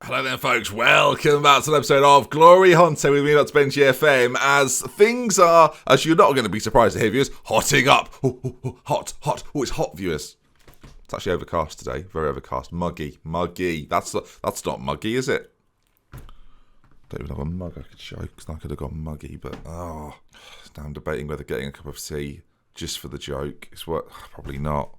Hello there, folks. Welcome back to an episode of Glory Hunter with me, DoctorBenjyFM, as things are, as you're not going to be surprised to hear, viewers, hotting up. Hot. Oh, it's hot, viewers. It's actually overcast today. Very overcast. Muggy. That's not muggy, is it? Don't even have a mug I could show, because I could have gone muggy, but, now I'm debating whether getting a cup of tea just for the joke is what, probably not.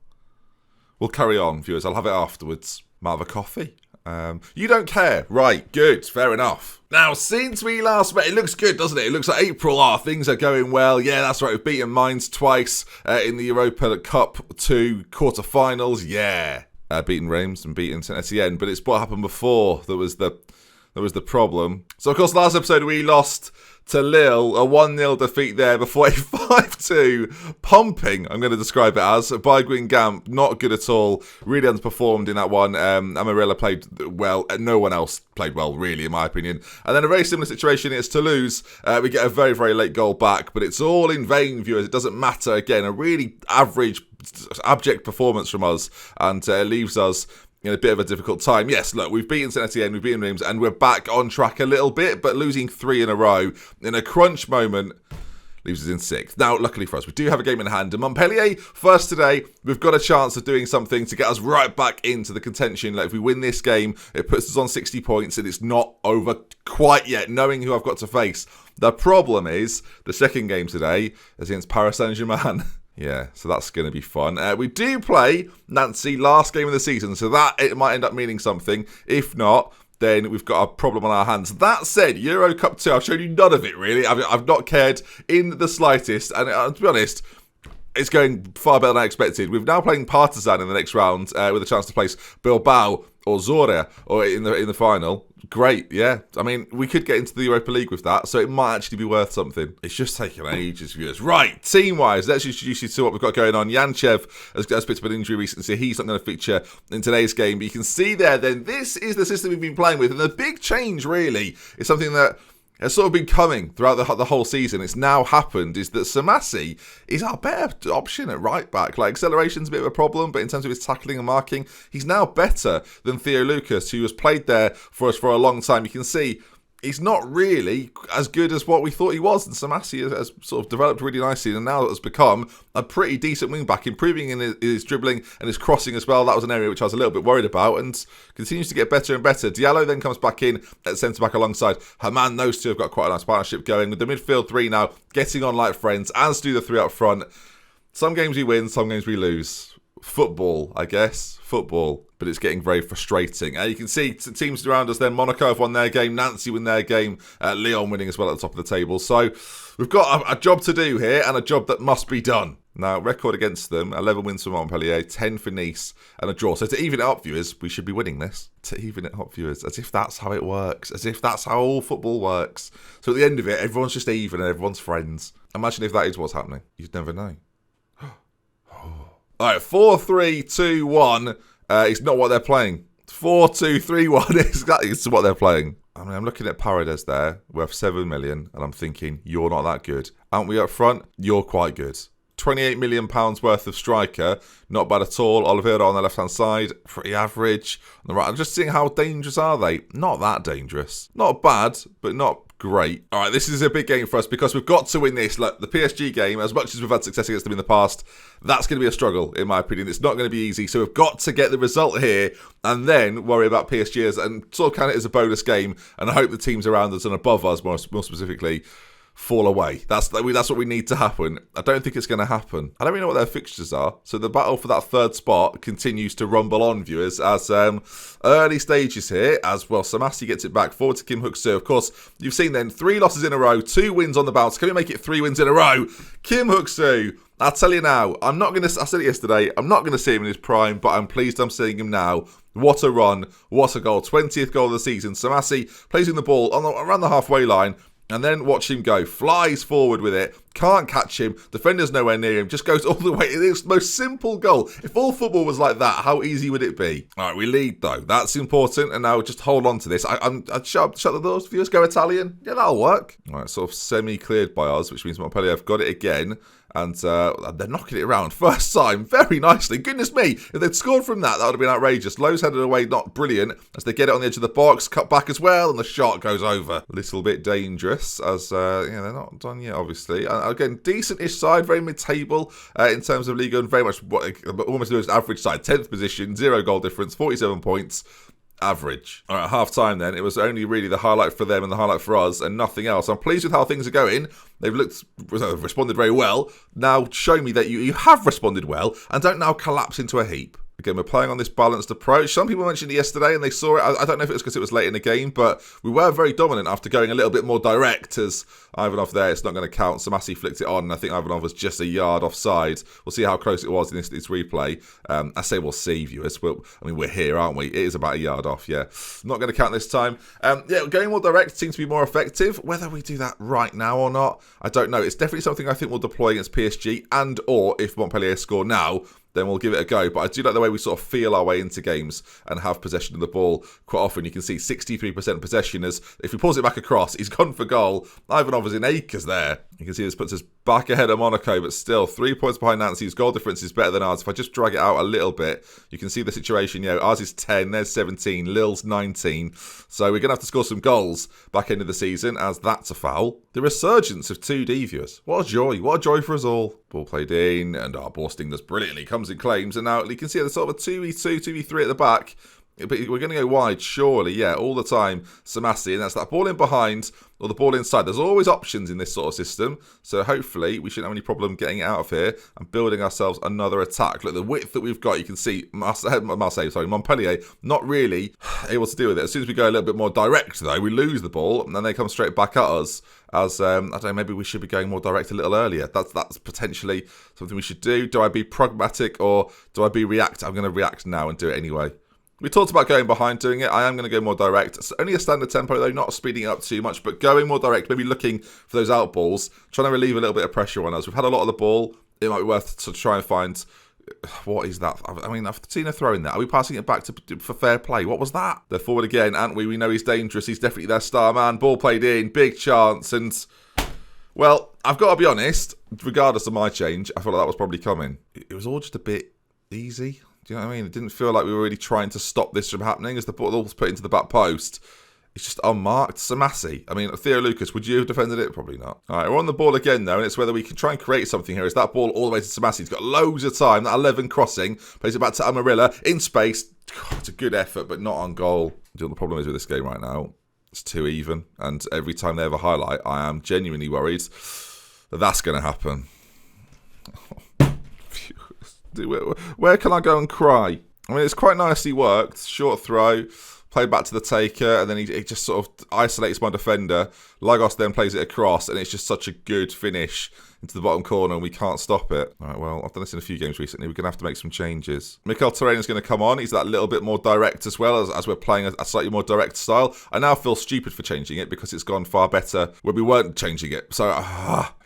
We'll carry on, viewers. I'll have it afterwards. Might have a coffee. You don't care. Right, good, fair enough. Now, since we last met, it looks good, doesn't it? It looks like April, things are going well. Yeah, that's right, we've beaten Mainz twice in the Europa Cup 2 quarterfinals. Yeah. Beaten Reims and beaten Saint Etienne, but it's what happened before that was the problem. So, of course, last episode we lost to Lille, a 1-0 defeat there before a 5-2 pumping, I'm going to describe it as, by Guingamp. Not good at all. Really underperformed in that one. Amarilla played well. No one else played well, really, in my opinion. And then a very similar situation against Toulouse. We get a very, very late goal back, but it's all in vain, viewers. It doesn't matter. Again, a really average, abject performance from us, and it leaves us in a bit of a difficult time. Yes, look, we've beaten Saint Etienne, we've beaten Reims, and we're back on track a little bit, but losing 3 in a row in a crunch moment leaves us in 6th. Now, luckily for us, we do have a game in hand. And Montpellier, first today, we've got a chance of doing something to get us right back into the contention. Like, if we win this game, it puts us on 60 points, and it's not over quite yet, knowing who I've got to face. The problem is, the second game today is against Paris Saint-Germain. Yeah, so that's going to be fun. We do play Nancy last game of the season, so that it might end up meaning something. If not, then we've got a problem on our hands. That said, Euro Cup 2, I've shown you none of it, really. I've not cared in the slightest, and to be honest, it's going far better than I expected. We're now playing Partizan in the next round with a chance to place Bilbao or Zorya or in the final. Great, yeah. I mean, we could get into the Europa League with that, so it might actually be worth something. It's just taken ages, viewers. Right, team-wise, let's introduce you to what we've got going on. Yanchev has picked up an injury recently, so he's not going to feature in today's game. But you can see there, then, this is the system we've been playing with, and the big change, really, is something that has sort of been coming throughout the whole season. It's now happened, is that Samasi is our better option at right back. Like, acceleration's a bit of a problem, but in terms of his tackling and marking, he's now better than Theo Lucas, who has played there for us for a long time. You can see he's not really as good as what we thought he was, and Samasi has sort of developed really nicely, and now has become a pretty decent wing-back, improving in his dribbling and his crossing as well. That was an area which I was a little bit worried about, and continues to get better and better. Diallo then comes back in at centre-back alongside Haman. Those two have got quite a nice partnership going, with the midfield three now getting on like friends, as do the three up front. Some games we win, some games we lose. Football, I guess. Football. But it's getting very frustrating. You can see teams around us then. Monaco have won their game. Nancy win their game. Lyon winning as well at the top of the table. So we've got a job to do here, and a job that must be done. Now, record against them, 11 wins for Montpellier, 10 for Nice, and a draw. So to even it up, viewers, we should be winning this. To even it up, viewers, as if that's how it works. As if that's how all football works. So at the end of it, everyone's just even and everyone's friends. Imagine if that is what's happening. You'd never know. All right, 4-3-2-1 is not what they're playing. 4-2-3-1 exactly is what they're playing. I mean, I'm looking at Paredes there, worth 7 million, and I'm thinking, you're not that good. Aren't we up front? You're quite good. £28 million worth of striker, not bad at all. Oliveira on the left-hand side, pretty average. On the right, I'm just seeing how dangerous are they? Not that dangerous. Not bad, but not great. All right, this is a big game for us because we've got to win this. Look, the PSG game, as much as we've had success against them in the past, that's going to be a struggle, in my opinion. It's not going to be easy, so we've got to get the result here and then worry about PSG and sort of count it as a bonus game, and I hope the teams around us and above us, more specifically, fall away. That's what we need to happen. I don't think it's going to happen. I don't really know what their fixtures are. So the battle for that third spot continues to rumble on, viewers, as early stages here, as well. Samasi gets it back forward to Kim Huk-soo. Of course, you've seen then 3 losses in a row, 2 wins on the bounce. Can we make it 3 wins in a row? Kim Huk-soo, I'll tell you now, I said it yesterday, I'm not going to see him in his prime, but I'm pleased I'm seeing him now. What a run, what a goal. 20th goal of the season. Samasi placing the ball around the halfway line, and then watch him go. Flies forward with it. Can't catch him. Defender's nowhere near him. Just goes all the way. It's the most simple goal. If all football was like that, how easy would it be? All right, we lead, though. That's important. And now just hold on to this. I'd shut the doors. Viewers go Italian. Yeah, that'll work. All right, sort of semi-cleared by us, which means Montpellier have got it again. And they're knocking it around first time very nicely. Goodness me, if they'd scored from that, that would have been outrageous. Lowe's headed away, not brilliant, as they get it on the edge of the box, cut back as well, and the shot goes over. A little bit dangerous, as they're not done yet, obviously. And again, decent-ish side, very mid-table in terms of league, and very much almost the most average side. 10th position, 0 goal difference, 47 points. Average. All right, half time then. It was only really the highlight for them and the highlight for us and nothing else. I'm pleased with how things are going. They've responded very well. Now show me that you have responded well and don't now collapse into a heap. Again, we're playing on this balanced approach. Some people mentioned it yesterday and they saw it. I don't know if it was because it was late in the game, but we were very dominant after going a little bit more direct as Ivanov there. It's not going to count. Samasi flicked it on and I think Ivanov was just a yard offside. We'll see how close it was in this replay. I say we'll see, viewers. We're here, aren't we? It is about a yard off, yeah. Not going to count this time. Going more direct seems to be more effective. Whether we do that right now or not, I don't know. It's definitely something I think we'll deploy against PSG and or if Montpellier score now, then we'll give it a go. But I do like the way we sort of feel our way into games and have possession of the ball quite often. You can see 63% possession as if he pulls it back across, he's gone for goal. Ivanov is in acres there. You can see this puts us back ahead of Monaco, but still 3 points behind Nancy's goal difference is better than ours. If I just drag it out a little bit, you can see the situation. Ours is 10, there's 17, Lille's 19. So we're going to have to score some goals back end of the season as that's a foul. The resurgence of 2D, viewers. What a joy for us all. Ball played in and our Borsting does brilliantly, comes in claims, and now you can see there's sort of a 2v2, 2v3 at the back. But we're going to go wide, surely, all the time. Samasi, and that's that ball in behind or the ball inside. There's always options in this sort of system, so hopefully we shouldn't have any problem getting it out of here and building ourselves another attack. Look, the width that we've got, you can see Montpellier not really able to deal with it. As soon as we go a little bit more direct, though, we lose the ball, and then they come straight back at us. As, I don't know, maybe we should be going more direct a little earlier. That's potentially something we should do. Do I be pragmatic or do I be react? I'm going to react now and do it anyway. We talked about going behind doing it. I am going to go more direct. It's only a standard tempo, though, not speeding it up too much, but going more direct, maybe looking for those out balls, trying to relieve a little bit of pressure on us. We've had a lot of the ball. It might be worth to try and find... What is that? I mean, I've seen a throw in there. Are we passing it back for fair play? What was that? They're forward again, aren't we? We know he's dangerous. He's definitely their star man. Ball played in. Big chance. And, well, I've got to be honest, regardless of my change, I felt like that was probably coming. It was all just a bit easy. Do you know what I mean? It didn't feel like we were really trying to stop this from happening as the ball was put into the back post. It's just unmarked. Samasi. I mean, Theo Lucas, would you have defended it? Probably not. All right, we're on the ball again, though, and it's whether we can try and create something here. Is that ball all the way to Samasi? He's got loads of time. That 11 crossing. Plays it back to Amarilla in space. God, it's a good effort, but not on goal. You know what the problem is with this game right now? It's too even, and every time they have a highlight, I am genuinely worried that that's going to happen. Where can I go and cry? I mean, it's quite nicely worked. Short throw, played back to the taker, and then he just sort of isolates my defender. Lagos then plays it across, and it's just such a good finish into the bottom corner, and we can't stop it. All right, well, I've done this in a few games recently. We're going to have to make some changes. Mikel Terrain is going to come on. He's that little bit more direct as well, as we're playing a slightly more direct style. I now feel stupid for changing it because it's gone far better when we weren't changing it. So,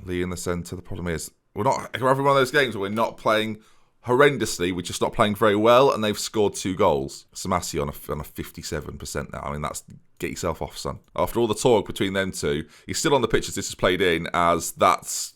Lee in the centre. The problem is, we're having one of those games where we're not playing horrendously, we're just not playing very well, and they've scored 2 goals. Samasi on a 57% now. I mean, that's get yourself off, son. After all the talk between them two, he's still on the pitch as this is played in, as that's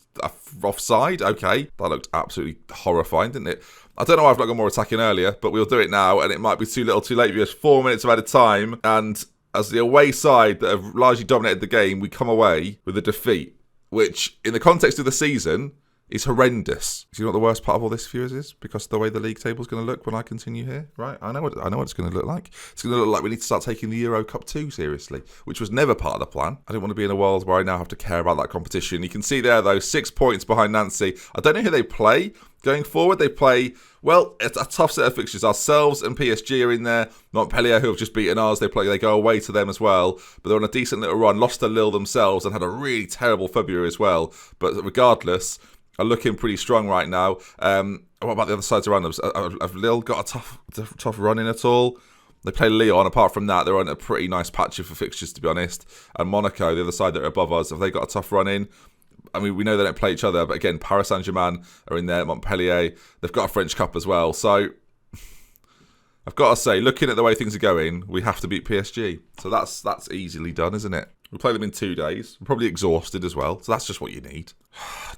offside. Okay, that looked absolutely horrifying, didn't it? I don't know why I've not got more attacking earlier, but we'll do it now, and it might be too little too late. Viewers, 4 minutes of added time, and as the away side that have largely dominated the game, we come away with a defeat, which, in the context of the season, is horrendous. Do you know what the worst part of all this, viewers, is? Because of the way the league table is going to look when I continue here, right? I know what it's going to look like. It's going to look like we need to start taking the Euro Cup 2 seriously, which was never part of the plan. I didn't want to be in a world where I now have to care about that competition. You can see there, though, 6 points behind Nancy. I don't know who they play going forward. They play, well, it's a tough set of fixtures. Ourselves and PSG are in there. Montpellier, who have just beaten us, they go away to them as well. But they're on a decent little run. Lost to Lille themselves and had a really terrible February as well. But regardless, are looking pretty strong right now. What about the other sides around them? Have Lille got a tough run in at all? They play Lyon. Apart from that, they're on a pretty nice patch of fixtures, to be honest. And Monaco, the other side that are above us, have they got a tough run in? I mean, we know they don't play each other, but again, Paris Saint-Germain are in there, Montpellier. They've got a French Cup as well. So, I've got to say, looking at the way things are going, we have to beat PSG. So that's easily done, isn't it? We play them in 2 days. We're probably exhausted as well. So that's just what you need.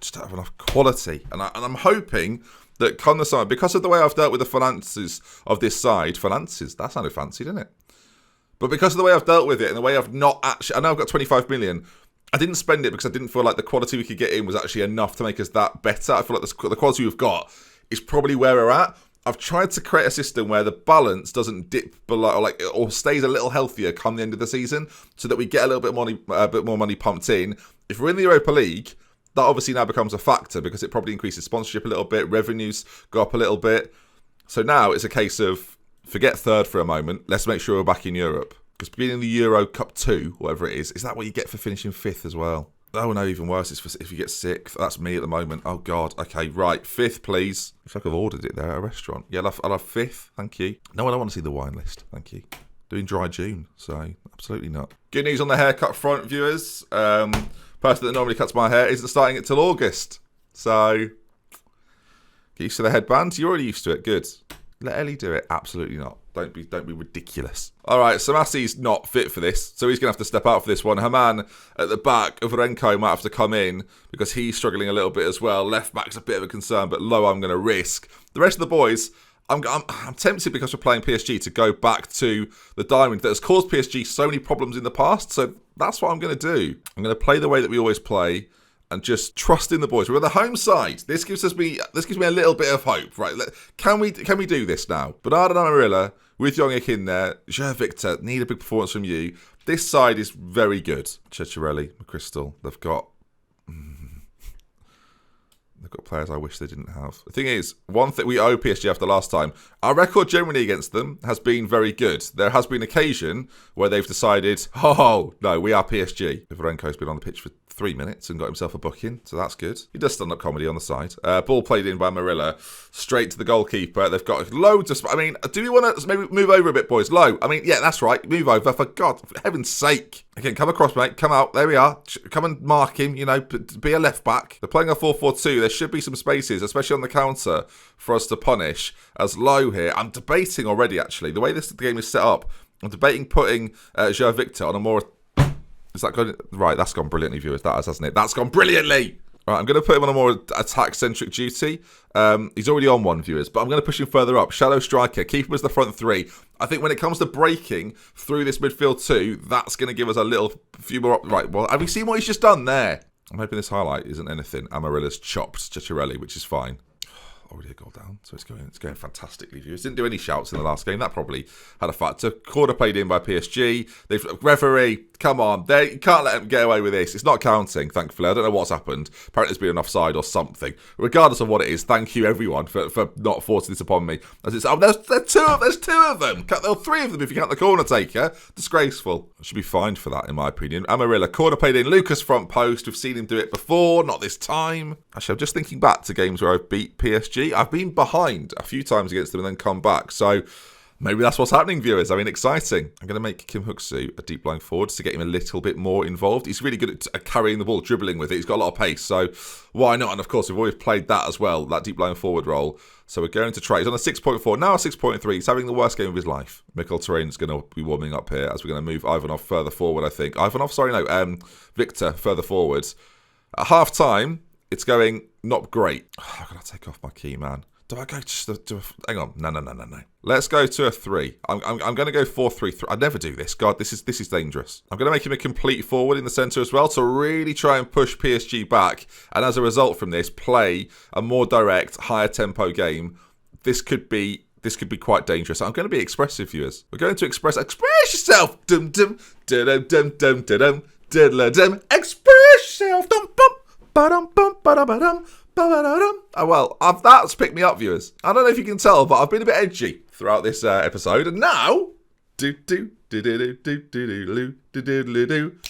Just don't have enough quality. And I'm hoping that come the summer, because of the way I've dealt with the finances of this side, finances, that sounded fancy, didn't it? But because of the way I've dealt with it and the way I've not actually, I know I've got 25 million. I didn't spend it because I didn't feel like the quality we could get in was actually enough to make us that better. I feel like the quality we've got is probably where we're at. I've tried to create a system where the balance doesn't dip below, or stays a little healthier come the end of the season, so that we get a bit more money pumped in. If we're in the Europa League, that obviously now becomes a factor because it probably increases sponsorship a little bit, revenues go up a little bit. So now it's a case of forget third for a moment. Let's make sure we're back in Europe, because being in the Euro Cup 2, whatever it is that what you get for finishing 5th as well? Oh no, even worse is if you get 6th. That's me at the moment. Oh God. Okay, right. 5th, please. Looks like I've ordered it there at a restaurant. Yeah, I'll have 5th. Thank you. No, I don't want to see the wine list. Thank you. Doing dry June, so absolutely not. Good news on the haircut front, viewers. Person that normally cuts my hair isn't starting it till August. So get used to the headband. You're already used to it. Good. Let Ellie do it. Absolutely not. Don't be ridiculous. All right, Samasi's not fit for this, so he's going to have to step out for this one. Haman at the back of Renko might have to come in because he's struggling a little bit as well. Left back's a bit of a concern, but Low I'm going to risk. The rest of the boys, I'm tempted because we're playing PSG to go back to the diamond that has caused PSG so many problems in the past. So that's what I'm going to do. I'm going to play the way that we always play and just trust in the boys. We're the home side. This gives me a little bit of hope, right? Can we do this now? Bernard and Amarilla with Yongik in there. Victor, need a big performance from you. This side is very good. Ceccarelli, McChrystal, they've got players I wish they didn't have. The thing is, one thing we owe PSG after last time, our record generally against them has been very good. There has been occasion where they've decided, oh, no, we are PSG. Ivrenko's been on the pitch for 3 minutes and got himself a booking, so that's good. He does stand-up comedy on the side. Ball played in by Marilla, straight to the goalkeeper. They've got loads of... I mean, do we want to maybe move over a bit, boys? Low. I mean, yeah, that's right. Move over, for heaven's sake. Again, come across, mate. Come out. There we are. Come and mark him, be a left-back. They're playing a 4-4-2. There should be some spaces, especially on the counter, for us to punish. As Low here, I'm debating already, actually. The way the game is set up, I'm debating putting Victor on a more... Is that going... Right, that's gone brilliantly, viewers. That has, hasn't it? That's gone brilliantly! All right, I'm going to put him on a more attack-centric duty. He's already on one, viewers, but I'm going to push him further up. Shadow striker, keep him as the front 3. I think when it comes to breaking through this midfield 2, that's going to give us a few more... Right, well, have you seen what he's just done there? I'm hoping this highlight isn't anything. Amarilla's chopped Ceccarelli, which is fine. Already a goal down, so it's going fantastically, viewers. Didn't do any shouts in the last game. That probably had a factor. Quarter played in by PSG. Referee, come on. You can't let him get away with this. It's not counting, thankfully. I don't know what's happened. Apparently it's been an offside or something. Regardless of what it is, thank you, everyone, for not forcing this upon me. There's 2 of them. There are 3 of them if you count the corner taker. Disgraceful. I should be fined for that, in my opinion. Amarilla, corner played in. Lucas front post. We've seen him do it before, not this time. Actually, I'm just thinking back to games where I've beat PSG. I've been behind a few times against them and then come back. So maybe that's what's happening, viewers. I mean, exciting. I'm going to make Kim Huksu a deep lying forward to get him a little bit more involved. He's really good at carrying the ball, dribbling with it. He's got a lot of pace. So why not? And of course, we've always played that as well, that deep lying forward role. So we're going to try. He's on a 6.4, now a 6.3. He's having the worst game of his life. Mikkel Terrain's going to be warming up here as we're going to move Ivanov further forward, I think. Victor further forwards. At half time, it's going not great. I've got to take off my key, man. Do I go just to hang on? No. Let's go to a 3. I'm going to go 4-3-3. I never do this. God, this is dangerous. I'm going to make him a complete forward in the centre as well to really try and push PSG back. And as a result from this, play a more direct, higher tempo game. This could be quite dangerous. I'm going to be expressive, viewers. We're going to express yourself. Dum dum dum dum dum dum dum. Express yourself. Dum bum ba-dum bum ba-dum. Oh, well, that's picked me up, viewers. I don't know if you can tell, but I've been a bit edgy throughout this episode, and now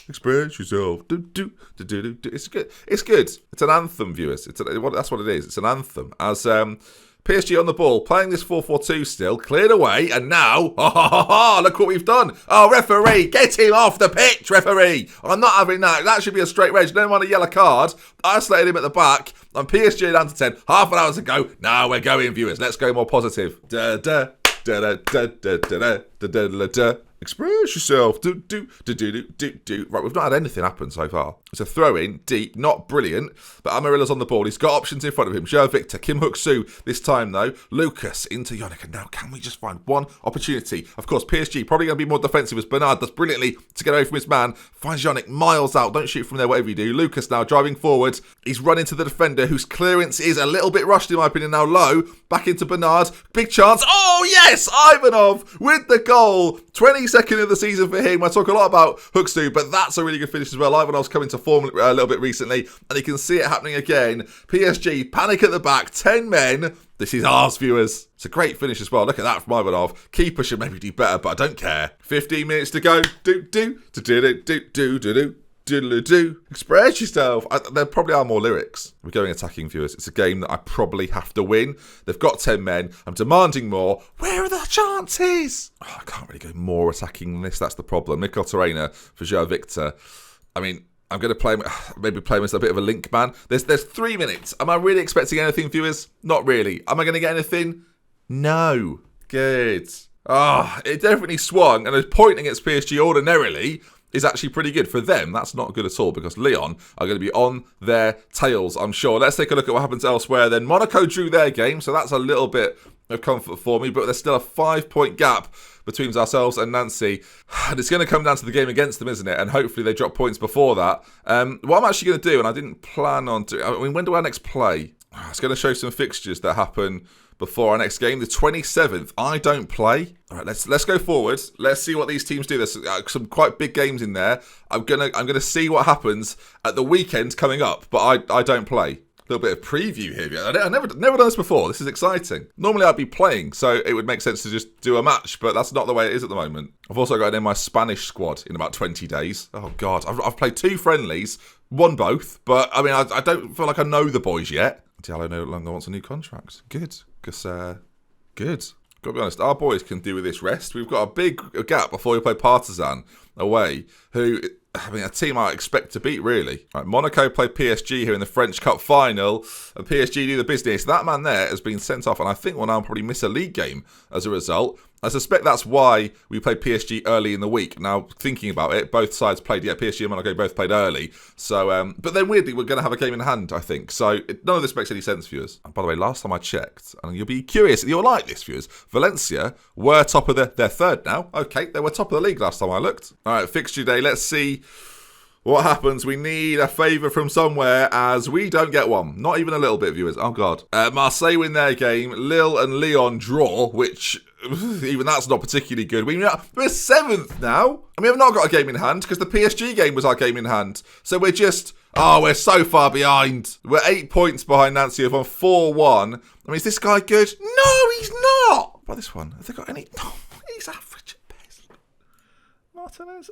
express yourself. It's good. It's an anthem, viewers. That's what it is. It's an anthem. As PSG on the ball, playing this 4-4-2 still, cleared away, and now, look what we've done. Oh, referee, get him off the pitch, referee. I'm not having that. That should be a straight red. Don't want a yellow card. Isolated him at the back, and PSG down to 10, half an hour to go. Now we're going, viewers. Let's go more positive. Express yourself. Right, we've not had anything happen so far. It's a throw-in, deep, not brilliant, but Amarilla's on the ball. He's got options in front of him. Joe Victor, Kim Huk-soo this time, though. Lucas into Yannick. And now, can we just find one opportunity? Of course, PSG probably going to be more defensive as Bernard does brilliantly to get away from his man. Finds Yannick miles out. Don't shoot from there, whatever you do. Lucas now driving forward. He's running to the defender, whose clearance is a little bit rushed, in my opinion. Now low. Back into Bernard. Big chance. Oh, yes! Ivanov with the goal. 22nd of the season for him. I talk a lot about Huk-soo, but that's a really good finish as well. Ivanov's coming to form a little bit recently, and you can see it happening again. PSG, panic at the back, 10 men. This is ours, viewers. It's a great finish as well. Look at that from Ivanov. Keeper should maybe do better, but I don't care. 15 minutes to go. Express yourself. There probably are more lyrics. We're going attacking, viewers. It's a game that I probably have to win. They've got 10 men. I'm demanding more. Where are the chances? Oh, I can't really go more attacking than this. That's the problem. Mikkel Terena for Joao Victor. I mean, I'm going to play him as a bit of a link man. There's 3 minutes. Am I really expecting anything, viewers? Not really. Am I going to get anything? No. Good. It definitely swung, and a point against PSG ordinarily is actually pretty good. For them, that's not good at all, because Lyon are going to be on their tails, I'm sure. Let's take a look at what happens elsewhere then. Monaco drew their game, so that's a little bit of comfort for me, but there's still a 5-point gap between ourselves and Nancy, and it's going to come down to the game against them, isn't it? And hopefully they drop points before that. What I'm actually going to do, and I didn't plan on to, I mean, when do I next play? It's going to show some fixtures that happen before our next game, the 27th. I don't play. All right, let's go forward. Let's see what these teams do. There's some quite big games in there. I'm gonna see what happens at the weekend coming up, but I don't play. A little bit of preview here. I never done this before. This is exciting. Normally I'd be playing, so it would make sense to just do a match, but that's not the way it is at the moment. I've also got in my Spanish squad in about 20 days. Oh God, I've played 2 friendlies, won both, but I mean I don't feel like I know the boys yet. Diallo no longer wants a new contract. Good. Because, good. Got to be honest, our boys can do with this rest. We've got a big gap before we play Partizan away, who, I mean, a team I expect to beat, really. Right, Monaco play PSG here in the French Cup final, and PSG do the business. That man there has been sent off, and I think will now probably miss a league game as a result. I suspect that's why we played PSG early in the week. Now, thinking about it, both sides played, PSG and Monaco both played early. So, but then weirdly, we're going to have a game in hand, I think. So, none of this makes any sense, viewers. And by the way, last time I checked, and you'll be curious, you'll like this, viewers, Valencia were top of their third now. Okay, they were top of the league last time I looked. All right, fixture day, let's see what happens. We need a favour from somewhere, as we don't get one. Not even a little bit, viewers. Oh, God. Marseille win their game. Lille and Lyon draw, which even that's not particularly good. We're 7th now, and we have not got a game in hand, because the PSG game was our game in hand. So we're just, we're so far behind. We're 8 points behind Nancy of on 4-1. I mean, is this guy good? No, he's not. What about this one? Have they got any? No, he's average at best. Martinez,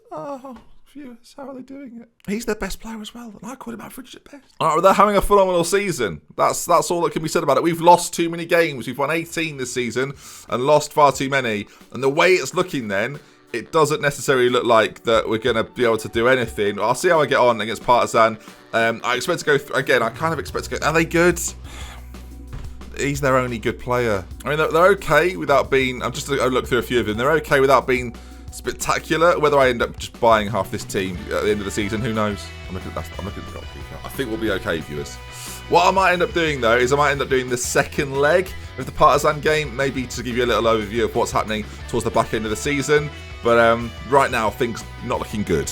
viewers, how are they doing it? He's their best player as well, and I call him average at best. All right, well, they're having a phenomenal season. That's all that can be said about it. We've lost too many games. We've won 18 this season and lost far too many. And the way it's looking then, it doesn't necessarily look like that we're going to be able to do anything. I'll see how I get on against Partizan. I expect to go, again, I kind of expect to go, are they good? He's their only good player. I mean, they're okay without being, I'm just going to look through a few of them. They're okay without being spectacular. Whether I end up just buying half this team at the end of the season, who knows? I'm looking at the goalkeeper. I think we'll be okay, viewers. What I might end up doing, though, is I might end up doing the second leg of the Partizan game, maybe to give you a little overview of what's happening towards the back end of the season. But right now, things not looking good.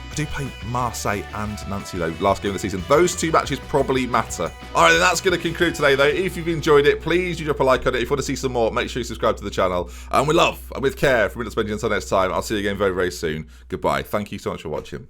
I do play Marseille and Nancy, though, last game of the season. Those 2 matches probably matter. All right, then that's going to conclude today, though. If you've enjoyed it, please do drop a like on it. If you want to see some more, make sure you subscribe to the channel. And with love and with care, from Benjy until next time, I'll see you again very, very soon. Goodbye. Thank you so much for watching.